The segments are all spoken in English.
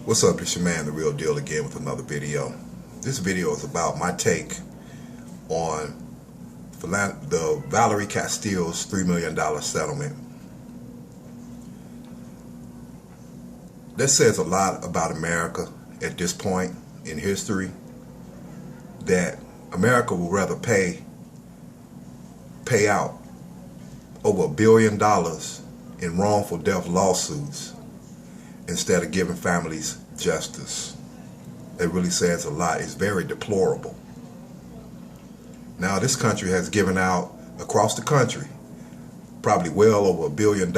What's up? It's your man, The Real Deal, again with another video. This video is about my take on the Valerie Castille's $3 million settlement. That says a lot about America at this point in history, that America will rather pay out over $1 billion in wrongful death lawsuits instead of giving families justice. It really says a lot. It's very deplorable. Now, this country has given out, across the country, probably well over $1 billion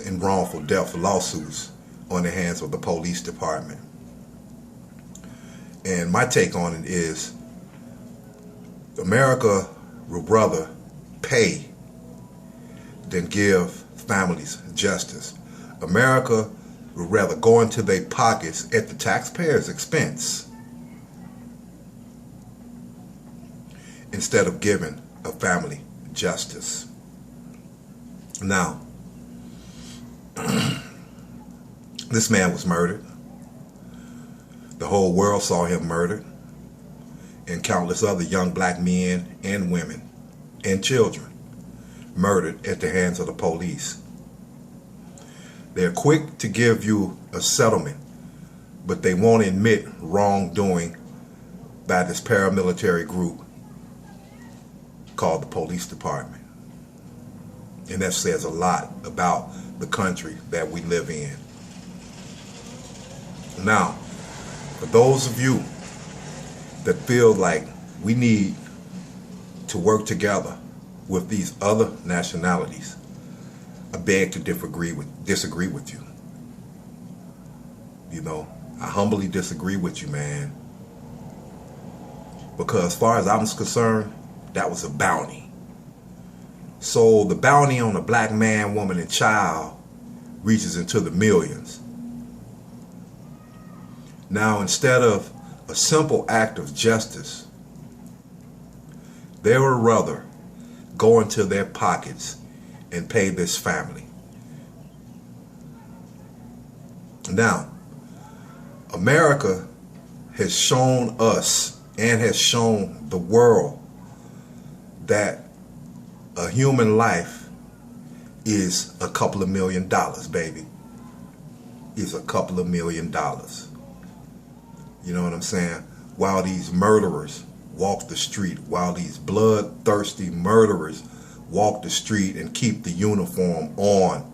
in wrongful death lawsuits on the hands of the police department. And my take on it is, America would rather pay than give families justice. America would rather go into their pockets at the taxpayers' expense instead of giving a family justice. Now, this man was murdered. The whole world saw him murdered, and countless other young black men and women and children murdered at the hands of the police. They're quick to give you a settlement, but they won't admit wrongdoing by this paramilitary group called the police department. And that says a lot about the country that we live in. Now, for those of you that feel like we need to work together with these other nationalities, I beg to disagree with you. You know, I humbly disagree with you, man. Because as far as I'm concerned, that was a bounty. So the bounty on a black man, woman, and child reaches into the millions. Now, instead of a simple act of justice, they would rather go into their pockets and pay this family. Now, America has shown us and has shown the world that a human life is a couple of $1 million, baby. Is a couple of $1 million. You know what I'm saying? While these murderers walk the street, while these bloodthirsty murderers walk the street and keep the uniform on.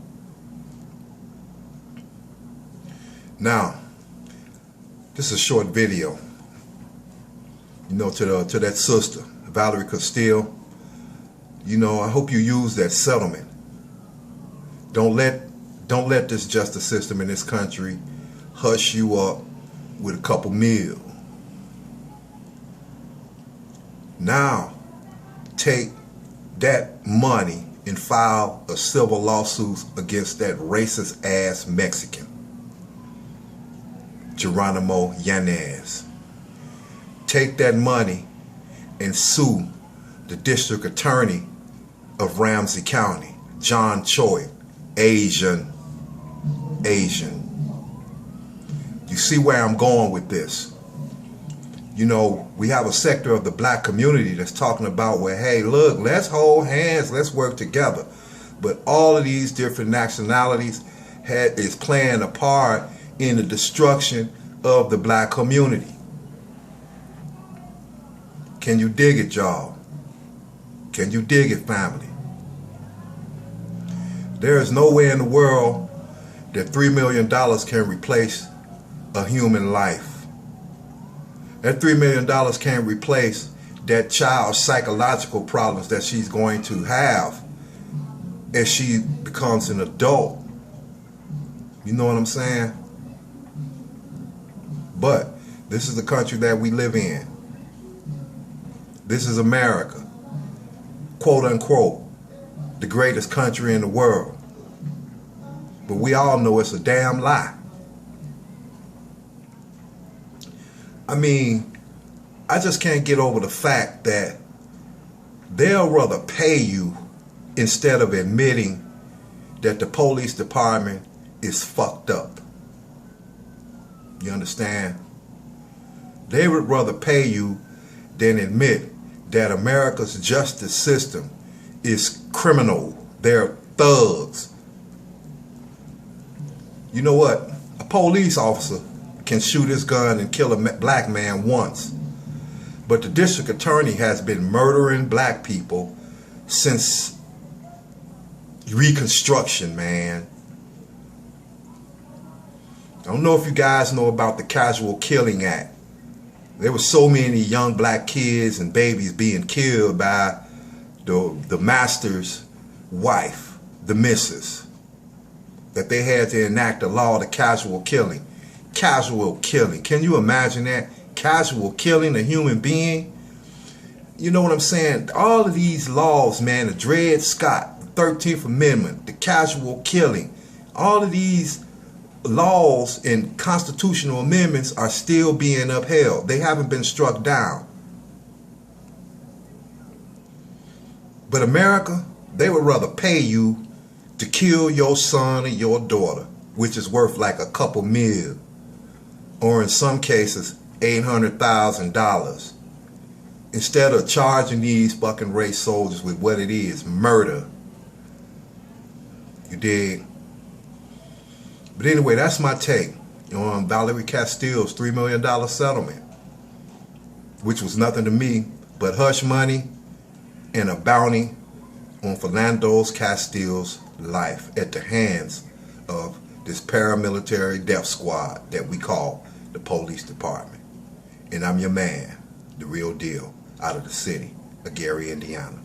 Now, this is a short video, you know, to that sister, Valerie Castille. You know, I hope you use that settlement. Don't let this justice system in this country hush you up with a couple mil. Now, take that money and file a civil lawsuit against that racist ass Mexican, Geronimo Yanez. Take that money and sue the district attorney of Ramsey County, John Choi, Asian. You see where I'm going with this? You know, we have a sector of the black community that's talking about, well, hey, look, let's hold hands, let's work together. But all of these different nationalities is playing a part in the destruction of the black community. Can you dig it, y'all? Can you dig it, family? There is no way in the world that $3 million can replace a human life. That $3 million can't replace that child's psychological problems that she's going to have as she becomes an adult. You know what I'm saying? But this is the country that we live in. This is America, quote unquote, the greatest country in the world. But we all know it's a damn lie. I mean, I just can't get over the fact that they'll rather pay you instead of admitting that the police department is fucked up. You understand? They would rather pay you than admit that America's justice system is criminal. They're thugs. You know what? A police officer can shoot his gun and kill a black man once. But the district attorney has been murdering black people since Reconstruction, man. I don't know if you guys know about the Casual Killing Act. There were so many young black kids and babies being killed by the master's wife, the missus, that they had to enact a law of casual killing. Casual killing. Can you imagine that? Casual killing a human being? You know what I'm saying? All of these laws, man, the Dred Scott, the 13th Amendment, the casual killing, all of these laws and constitutional amendments are still being upheld. They haven't been struck down. But America, they would rather pay you to kill your son or your daughter, which is worth like a couple mil, or in some cases $800,000, instead of charging these fucking race soldiers with what it is, murder. You dig? But anyway, that's my take on Valerie Castille's $3 million settlement, which was nothing to me but hush money and a bounty on Philando Castille's life at the hands of this paramilitary death squad that we call the police department. And I'm your man, the real deal, out of the city of Gary, Indiana.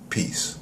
Peace.